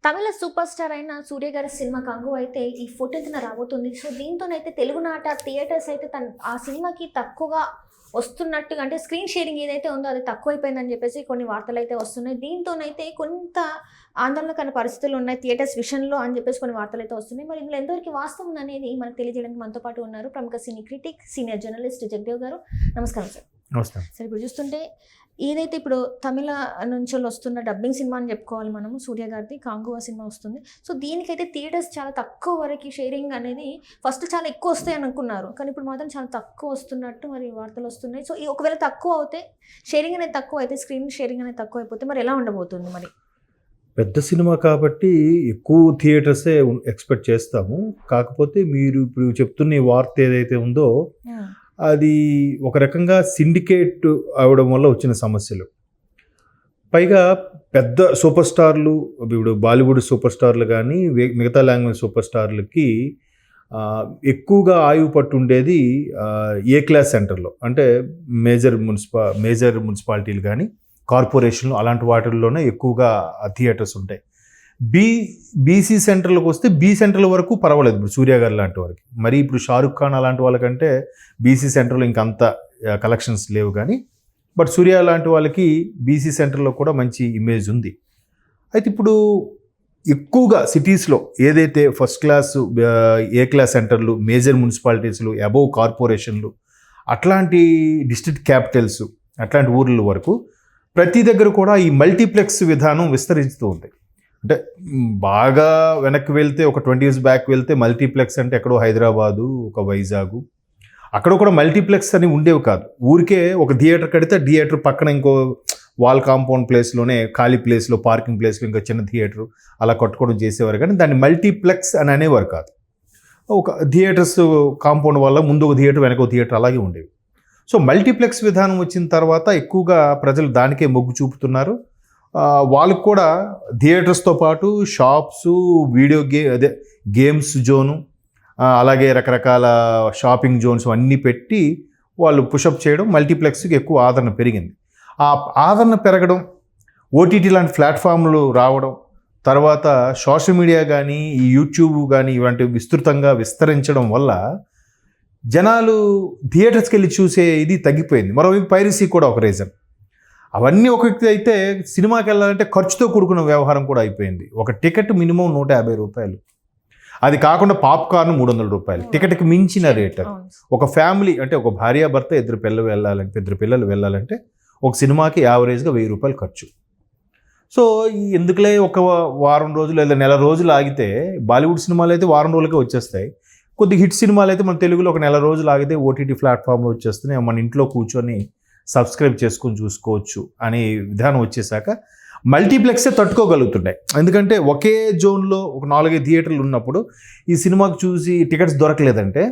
తమిళ super star అయిన సూర్య గారి cinema 'కంగు' అయితే ఈ 14న రాబోతుంది. సో దీంతోనైతే తెలుగు నాట థియేటర్స్ అయితే ఆ సినిమాకి తక్కువగా వస్తున్నట్టుగా, అంటే స్క్రీన్ షేరింగ్ ఏదైతే ఉందో అది తక్కువైపోయిందని చెప్పేసి కొన్ని వార్తలు అయితే వస్తున్నాయి. దీంతోనైతే కొంత ఆందోళనకర పరిస్థితులు ఉన్నాయి థియేటర్స్ విషయంలో అని చెప్పేసి కొన్ని వార్తలు అయితే వస్తున్నాయి. మరి ఇందులో ఎంతవరకు వాస్తవం ఉందనేది మనకు తెలియజేయడానికి మనతో పాటు ఉన్నారు ప్రముఖ సినీ క్రిటిక్, సీనియర్ జర్నలిస్ట్ జగదేవ్ గారు. నమస్కారం సార్. నమస్కారం సార్, ఇప్పుడు చూస్తుంటే ఏదైతే ఇప్పుడు తమిళ నుంచి వస్తున్న డబ్బింగ్ సినిమా అని చెప్పుకోవాలి మనము, సూర్య గారిది 'కంగు' సినిమా వస్తుంది. సో దీనికైతే థియేటర్స్ చాలా తక్కువ వరకు షేరింగ్ అనేది ఫస్ట్ చాలా ఎక్కువ వస్తాయి అని అనుకున్నారు, కానీ ఇప్పుడు మాత్రం చాలా తక్కువ వస్తున్నట్టు మరి వార్తలు వస్తున్నాయి. సో ఒకవేళ తక్కువ అవుతే, షేరింగ్ అనేది తక్కువ అయితే, స్క్రీన్ షేరింగ్ అనేది తక్కువ అయిపోతే మరి ఎలా ఉండబోతుంది? మరి పెద్ద సినిమా కాబట్టి ఎక్కువ థియేటర్సే ఎక్స్పెక్ట్ చేస్తాము. కాకపోతే మీరు ఇప్పుడు చెప్తున్న ఈ వార్త ఏదైతే ఉందో అది ఒక రకంగా సిండికేట్ అవడం వల్ల వచ్చిన సమస్యలు. పైగా పెద్ద సూపర్ స్టార్లు, ఇప్పుడు బాలీవుడ్ సూపర్ స్టార్లు కానీ మిగతా లాంగ్వేజ్ సూపర్ స్టార్లకి ఎక్కువగా ఆయువు పట్టు ఉండేది ఏ క్లాస్ సెంటర్లో, అంటే మేజర్ మున్సిపాలిటీలు కానీ కార్పొరేషన్లు అలాంటి వాటిల్లోనే ఎక్కువగా థియేటర్స్ ఉంటాయి. బీసీ సెంటర్లకు వస్తే బీ సెంటర్ల వరకు పర్వాలేదు. ఇప్పుడు సూర్య గారు లాంటి వారికి, మరి ఇప్పుడు షారుఖ్ ఖాన్ అలాంటి వాళ్ళకంటే బీసీ సెంటర్లో ఇంకంత కలెక్షన్స్ లేవు, కానీ బట్ సూర్య లాంటి వాళ్ళకి బీసీ సెంటర్లో కూడా మంచి ఇమేజ్ ఉంది. అయితే ఇప్పుడు ఎక్కువగా సిటీస్లో ఏదైతే ఫస్ట్ క్లాస్ ఏ క్లాస్ సెంటర్లు, మేజర్ మున్సిపాలిటీస్లు, అబోవ్ కార్పొరేషన్లు, అట్లాంటి డిస్ట్రిక్ట్ క్యాపిటల్స్, అట్లాంటి ఊర్ల వరకు ప్రతి దగ్గర కూడా ఈ మల్టీప్లెక్స్ విధానం విస్తరిస్తూ ఉంది. అంటే బాగా వెనక్కి వెళ్తే ఒక 20 years బ్యాక్ వెళ్తే మల్టీప్లెక్స్ అంటే ఎక్కడో హైదరాబాదు, ఒక వైజాగు, అక్కడ కూడా మల్టీప్లెక్స్ అని ఉండేవి కాదు. ఊరికే ఒక థియేటర్ కడితే థియేటర్ పక్కన ఇంకో వాల్ కాంపౌండ్ ప్లేస్లోనే ఖాళీ ప్లేస్లో, పార్కింగ్ ప్లేస్లో ఇంకా చిన్న థియేటర్ అలా కట్టుకోవడం చేసేవారు, కానీ దాన్ని మల్టీప్లెక్స్ అని అనేవారు కాదు. ఒక థియేటర్స్ కాంపౌండ్ వల్ల ముందు ఒక థియేటర్, వెనక ఒక థియేటర్ అలాగే ఉండేవి. సో మల్టీప్లెక్స్ విధానం వచ్చిన తర్వాత ఎక్కువగా ప్రజలు దానికే మొగ్గు చూపుతున్నారు. వాళ్ళకు కూడా థియేటర్స్తో పాటు షాప్స్, గేమ్స్ జోను, అలాగే రకరకాల షాపింగ్ జోన్స్ అన్నీ పెట్టి వాళ్ళు పుషప్ చేయడం, మల్టీప్లెక్స్కి ఎక్కువ ఆదరణ పెరిగింది. ఆ ఆదరణ పెరగడం, ఓటీటీ లాంటి ప్లాట్ఫామ్లు రావడం, తర్వాత సోషల్ మీడియా కానీ ఈ యూట్యూబ్ కానీ ఇలాంటివి విస్తృతంగా విస్తరించడం వల్ల జనాలు థియేటర్స్కి వెళ్ళి చూసే ఇది తగ్గిపోయింది. మరోవైపు పైరసీ కూడా ఒక రీజన్. అవన్నీ ఒక వ్యక్తి అయితే సినిమాకి వెళ్ళాలంటే ఖర్చుతో కూడుకున్న వ్యవహారం కూడా అయిపోయింది. ఒక టికెట్ మినిమం 150 రూపాయలు, అది కాకుండా పాప్కార్న్ 300 రూపాయలు, టికెట్కి మించిన రేట్. ఒక ఫ్యామిలీ అంటే ఒక భార్యాభర్త, ఇద్దరు పిల్లలు వెళ్ళాలంటే ఒక సినిమాకి యావరేజ్గా 1000 రూపాయలు ఖర్చు. సో ఎందుకులే ఒక వారం రోజులు లేదా నెల రోజులు ఆగితే, బాలీవుడ్ సినిమాలు అయితే వారం రోజులకే వచ్చేస్తాయి. కొద్ది హిట్ సినిమాలు అయితే మన తెలుగులో ఒక నెల రోజులు ఆగితే ఓటీటీ ప్లాట్ఫామ్లో వచ్చేస్తున్నాయి, మన ఇంట్లో కూర్చొని సబ్స్క్రైబ్ చేసుకొని చూసుకోవచ్చు అనే విధానం వచ్చేసాక మల్టీప్లెక్సే తట్టుకోగలుగుతున్నాయి. ఎందుకంటే ఒకే జోన్లో ఒక 4-5 థియేటర్లు ఉన్నప్పుడు ఈ సినిమాకి చూసి టికెట్స్ దొరకలేదంటే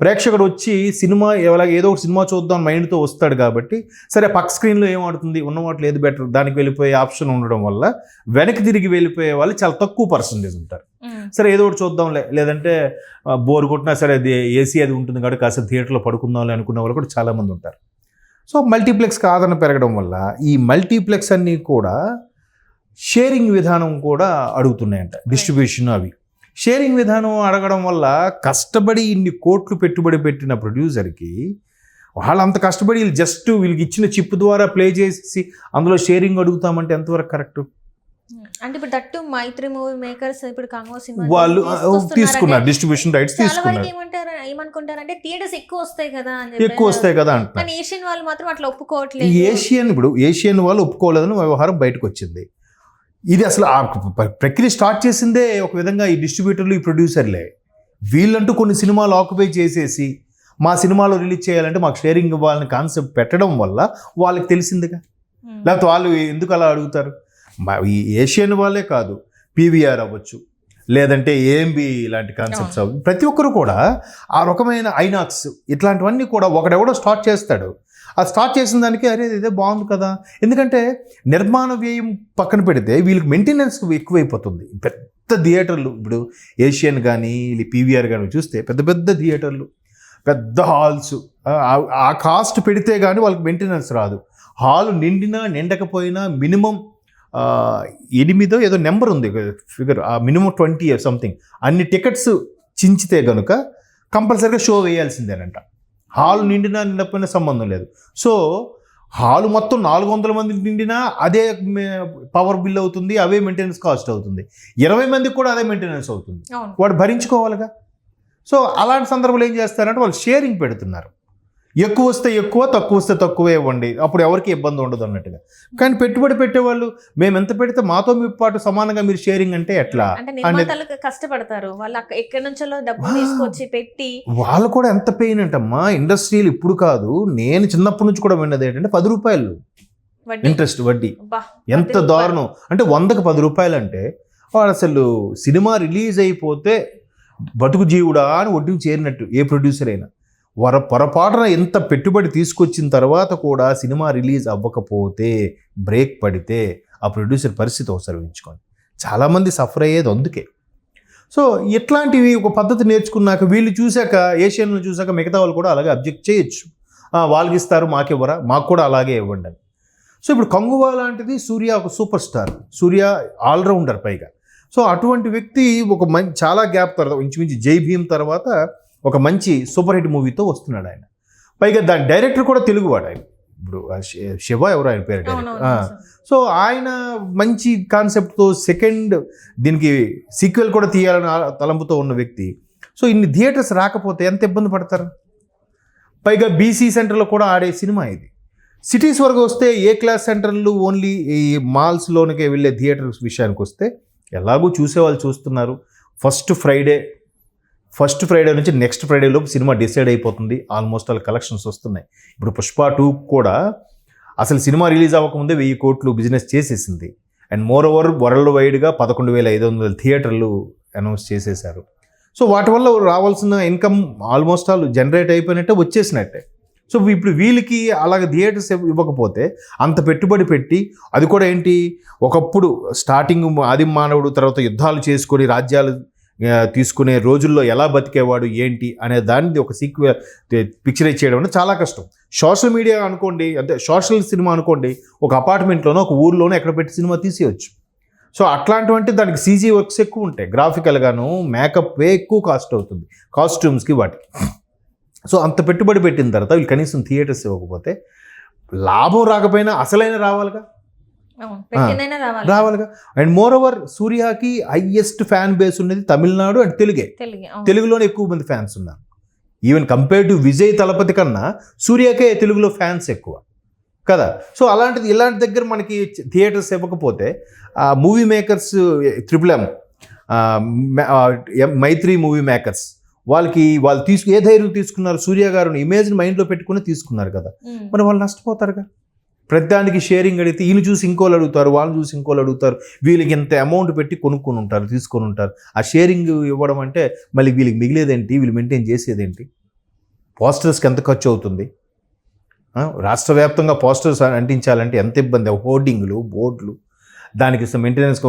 ప్రేక్షకుడు వచ్చి సినిమా ఏదో ఒక సినిమా చూద్దాం మైండ్తో వస్తాడు. కాబట్టి సరే పక్క స్క్రీన్లో ఏమాడుతుంది, ఉన్న వాటిలో ఏది బెటర్, దానికి వెళ్ళిపోయే ఆప్షన్ ఉండడం వల్ల వెనక్కి తిరిగి వెళ్ళిపోయే వాళ్ళు చాలా తక్కువ పర్సంటేజ్ ఉంటారు. సరే ఏదో ఒకటి చూద్దాం, లేదంటే బోర్ కొట్టినా సరే అది ఏసీ అది ఉంటుంది కాబట్టి కాసేపు థియేటర్లో పడుకుందాంలే అనుకునే వాళ్ళు కూడా చాలామంది ఉంటారు. సో మల్టీప్లెక్స్కి ఆదరణ పెరగడం వల్ల ఈ మల్టీప్లెక్స్ అన్నీ కూడా షేరింగ్ విధానం కూడా అడుగుతున్నాయంట, డిస్ట్రిబ్యూషన్. అవి షేరింగ్ విధానం అడగడం వల్ల కష్టపడి ఇన్ని కోట్లు పెట్టుబడి పెట్టిన ప్రొడ్యూసర్కి వాళ్ళు అంత కష్టపడి వీళ్ళకి ఇచ్చిన చిప్ ద్వారా ప్లే చేసి అందులో షేరింగ్ అడుగుతామంటే ఎంతవరకు కరెక్ట్? అంటే ఇప్పుడు దట్టు మైత్రి మూవీ మేకర్స్ ఇప్పుడు 'కంగు' సినిమా వాళ్ళు తీసుకున్నారు, డిస్ట్రిబ్యూషన్ రైట్స్ తీసుకున్నారు. ఏమనుకుంటారంటే థియేటర్స్ ఎక్కువ వస్తాయి కదా అంటున్నారు. కానీ ఏషియన్ వాళ్ళు మాత్రం అట్లా ఒప్పుకోవట్లేదు. ఏషియన్ వాళ్ళు ఒప్పుకోలేదని వ్యవహారం బయటకు వచ్చింది. ఇది అసలు ఆ ప్రక్రియ స్టార్ట్ చేసిందే ఒక విధంగా ఈ డిస్ట్రిబ్యూటర్లు, ఈ ప్రొడ్యూసర్లే. వీళ్ళంటూ కొన్ని సినిమాలు ఆక్యుపై చేసేసి మా సినిమాలో రిలీజ్ చేయాలంటే మాకు షేరింగ్ ఇవ్వాలని కాన్సెప్ట్ పెట్టడం వల్ల వాళ్ళకి తెలిసిందిగా. లేకపోతే వాళ్ళు ఎందుకు అలా అడుగుతారు? ఈ ఏషియన్ వాళ్ళే కాదు, పీవీఆర్ అవ్వచ్చు, లేదంటే ఏఎంబి ఇలాంటి కాన్సెప్ట్స్ అవ్వచ్చు, ప్రతి ఒక్కరు కూడా ఆ రకమైన ఐనాక్స్ ఇట్లాంటివన్నీ కూడా ఒకడెవడో స్టార్ట్ చేస్తాడు. ఆ స్టార్ట్ చేసిన దానికి అరే ఇదే బాగుంది కదా. ఎందుకంటే నిర్మాణ వ్యయం పక్కన పెడితే వీళ్ళకి మెయింటెనెన్స్ ఎక్కువైపోతుంది. పెద్ద థియేటర్లు, ఇప్పుడు ఏషియన్ కానీ పీవీఆర్ కానీ చూస్తే పెద్ద పెద్ద థియేటర్లు, పెద్ద హాల్స్, ఆ కాస్ట్ పెడితే కానీ వాళ్ళకి మెయింటెనెన్స్ రాదు. హాల్ నిండినా నిండకపోయినా మినిమం 8 ఏదో నెంబర్ ఉంది ఫిగర్, మినిమం 20 సంథింగ్ అన్ని టికెట్స్ చించితే కనుక కంపల్సరీగా షో వేయాల్సిందేనంట. హాల్ నిండినా నిండకపోయినా సంబంధం లేదు. సో హాలు మొత్తం 400 మంది నిండినా అదే పవర్ బిల్ అవుతుంది, అవే మెయింటెనెన్స్ కాస్ట్ అవుతుంది. 20 మందికి కూడా అదే మెయింటెనెన్స్ అవుతుంది, వాడు భరించుకోవాలిగా. సో అలాంటి సందర్భంలో ఏం చేస్తారంటే వాళ్ళు షేరింగ్ పెడుతున్నారు. ఎక్కువ వస్తే ఎక్కువ, తక్కువ వస్తే తక్కువే ఇవ్వండి, అప్పుడు ఎవరికి ఇబ్బంది ఉండదు అన్నట్టుగా. కానీ పెట్టుబడి పెట్టేవాళ్ళు మేము ఎంత పెడితే మాతో మీ పాటు సమానంగా మీరు షేరింగ్ అంటే ఎట్లా నిర్మాతలకు కష్టపడతారు. వాళ్ళు ఎక్కడి నుంచో డబ్బు తీసుకొచ్చి పెట్టి వాళ్ళు కూడా ఎంత పెయిన్ అంటమ్మా. ఇండస్ట్రీలు ఇప్పుడు కాదు, నేను చిన్నప్పటి నుంచి కూడా విన్నది ఏంటంటే 10 రూపాయలు ఇంట్రెస్ట్ వడ్డీ. ఎంత దారుణం అంటే 100కి 10 రూపాయలు అంటే వాడు అసలు సినిమా రిలీజ్ అయిపోతే బతుకు జీవుడా అని వడ్డీకి చేరినట్టు ఏ ప్రొడ్యూసర్ అయినా. పొరపాటున ఎంత పెట్టుబడి తీసుకొచ్చిన తర్వాత కూడా సినిమా రిలీజ్ అవ్వకపోతే, బ్రేక్ పడితే ఆ ప్రొడ్యూసర్ పరిస్థితి ఒకసారి ఊహించుకోండి. చాలామంది సఫర్ అయ్యేది అందుకే. సో ఇట్లాంటివి ఒక పద్ధతి నేర్చుకున్నాక వీళ్ళు చూశాక, ఏషియన్లు చూశాక మిగతా వాళ్ళు కూడా అలాగే అబ్జెక్ట్ చేయొచ్చు. వాళ్ళకి ఇస్తారు మాకివ్వరా, మాకు కూడా అలాగే ఇవ్వండి అని. సో ఇప్పుడు కంగువా లాంటిది సూర్య ఒక సూపర్ స్టార్, సూర్య ఆల్రౌండర్ పైగా. సో అటువంటి వ్యక్తి ఒక చాలా గ్యాప్ తర్వాత ఇంచుమించు జై భీమ్ తర్వాత ఒక మంచి సూపర్ హిట్ మూవీతో వస్తున్నాడు ఆయన. పైగా దాని డైరెక్టర్ కూడా తెలుగువాడు ఆయన. ఇప్పుడు శివ ఎవరు ఆయన పేరు డైరెక్టర్. సో ఆయన మంచి కాన్సెప్ట్తో సెకండ్ దీనికి సీక్వెల్ కూడా తీయాలని తలంపుతో ఉన్న వ్యక్తి. సో ఇన్ని థియేటర్స్ రాకపోతే ఎంత ఇబ్బంది పడతారు. పైగా బీసీ సెంటర్లో కూడా ఆడే సినిమా ఇది. సిటీస్ వరకు వస్తే ఏ క్లాస్ సెంటర్లు ఓన్లీ ఈ మాల్స్లోనికే వెళ్ళే థియేటర్స్ విషయానికి వస్తే ఎలాగూ చూసేవాళ్ళు చూస్తున్నారు. ఫస్ట్ ఫ్రైడే నుంచి నెక్స్ట్ ఫ్రైడే లోపు సినిమా డిసైడ్ అయిపోతుంది. ఆల్మోస్ట్ ఆల్ కలెక్షన్స్ వస్తున్నాయి. ఇప్పుడు పుష్ప 2 కూడా అసలు సినిమా రిలీజ్ అవ్వకముందే 1000 కోట్లు బిజినెస్ చేసేసింది. అండ్ మోర్ ఓవర్ వరల్డ్ వైడ్గా 11,500 థియేటర్లు అనౌన్స్ చేసేశారు. సో వాటి వల్ల రావాల్సిన ఇన్కమ్ ఆల్మోస్ట్ ఆల్ జనరేట్ అయిపోయినట్టే, వచ్చేసినట్టే. సో ఇప్పుడు వీళ్ళకి అలాగే థియేటర్స్ ఇవ్వకపోతే అంత పెట్టుబడి పెట్టి, అది కూడా ఏంటి, ఒకప్పుడు స్టార్టింగ్ ఆది మానవుడు తర్వాత యుద్ధాలు చేసుకొని రాజ్యాలు తీసుకునే రోజుల్లో ఎలా బతికేవాడు ఏంటి అనే దాన్ని ఒక సీక్వెల్ పిక్చరైజ్ చేయడం అంటే చాలా కష్టం. సోషల్ మీడియా అనుకోండి, అంటే సోషల్ సినిమా అనుకోండి, ఒక అపార్ట్మెంట్లోనో ఒక ఊర్లోనో ఎక్కడ పెట్టి సినిమా తీసేయచ్చు. సో అట్లాంటివంటే దానికి సీజీ వర్క్స్ ఎక్కువ ఉంటాయి, గ్రాఫికల్గాను మేకప్ ఎక్కువ కాస్ట్ అవుతుంది, కాస్ట్యూమ్స్కి వాటికి. సో అంత పెట్టుబడి పెట్టిన తర్వాత వీళ్ళు కనీసం థియేటర్స్ ఇవ్వకపోతే లాభం రాకపోయినా అసలైన రావాలిగా. అండ్ మోర్ ఓవర్ సూర్యకి హైయెస్ట్ ఫ్యాన్ బేస్ ఉన్నది తమిళనాడు అండ్ తెలుగులోనే ఎక్కువ మంది ఫ్యాన్స్ ఉన్నారు. Even compare to Vijay Thalapathy కన్నా సూర్యకే తెలుగులో ఫ్యాన్స్ ఎక్కువ కదా. సో ఇలాంటి దగ్గర మనకి థియేటర్స్ ఇవ్వకపోతే మూవీ మేకర్స్ MMM మైత్రి మూవీ మేకర్స్ వాళ్ళు ఏ ధైర్యం తీసుకున్నారు, సూర్య గారు ఇమేజ్ని మైండ్లో పెట్టుకుని తీసుకున్నారు కదా. మరి వాళ్ళు నష్టపోతారుగా. ప్రతిదానికి షేరింగ్ అడిగితే వీళ్ళు చూసి ఇంకోళ్ళు అడుగుతారు, వాళ్ళు చూసి ఇంకోళ్ళు అడుగుతారు, వీళ్ళకి ఇంత అమౌంట్ పెట్టి కొనుక్కొని ఉంటారు, తీసుకొని ఉంటారు. ఆ షేరింగ్ ఇవ్వడం అంటే మళ్ళీ వీళ్ళకి మిగిలేదేంటి, వీళ్ళు మెయింటైన్ చేసేదేంటి, పోస్టర్స్కి ఎంత ఖర్చు అవుతుంది, రాష్ట్ర వ్యాప్తంగా పోస్టర్స్ అంటించాలంటే ఎంత ఇబ్బంది, హోర్డింగ్లు, బోర్డులు, దానికి మెయింటెనెన్స్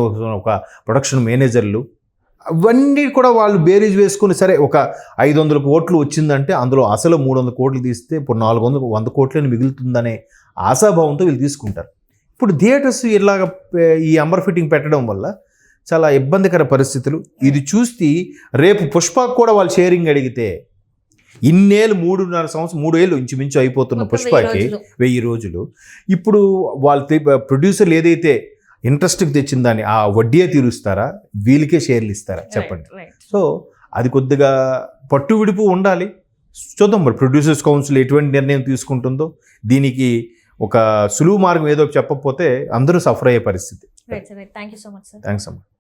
ఒక ప్రొడక్షన్ మేనేజర్లు, అవన్నీ కూడా వాళ్ళు బేరీజ్ వేసుకుని సరే ఒక 500 కోట్లు వచ్చిందంటే అందులో అసలు 300 కోట్లు తీస్తే ఇప్పుడు 100 కోట్లని మిగులుతుందనే ఆశాభావంతో వీళ్ళు తీసుకుంటారు. ఇప్పుడు థియేటర్స్ ఇలాగ ఈ అంబర్ ఫిట్టింగ్ పెట్టడం వల్ల చాలా ఇబ్బందికర పరిస్థితులు. ఇది చూస్తే రేపు పుష్పకు కూడా వాళ్ళు షేరింగ్ అడిగితే ఇన్నేళ్ళు 3.5 సంవత్సరం 3 ఏళ్ళు ఇంచుమించు అయిపోతున్న పుష్పకి 1000 రోజులు ఇప్పుడు వాళ్ళు ప్రొడ్యూసర్లు ఏదైతే ఇంట్రెస్ట్కి తెచ్చిన దాన్ని ఆ వడ్డీయే తీరుస్తారా, వీళ్ళకే షేర్లు ఇస్తారా చెప్పండి. సో అది కొద్దిగా పట్టు విడుపు ఉండాలి. చూద్దాం మరి ప్రొడ్యూసర్స్ కౌన్సిల్ ఎటువంటి నిర్ణయం తీసుకుంటుందో. దీనికి ఒక సులువు మార్గం ఏదో చెప్పకపోతే అందరూ సఫర్ అయ్యే పరిస్థితి. Thank you so much sir. Thanks అమ్మా.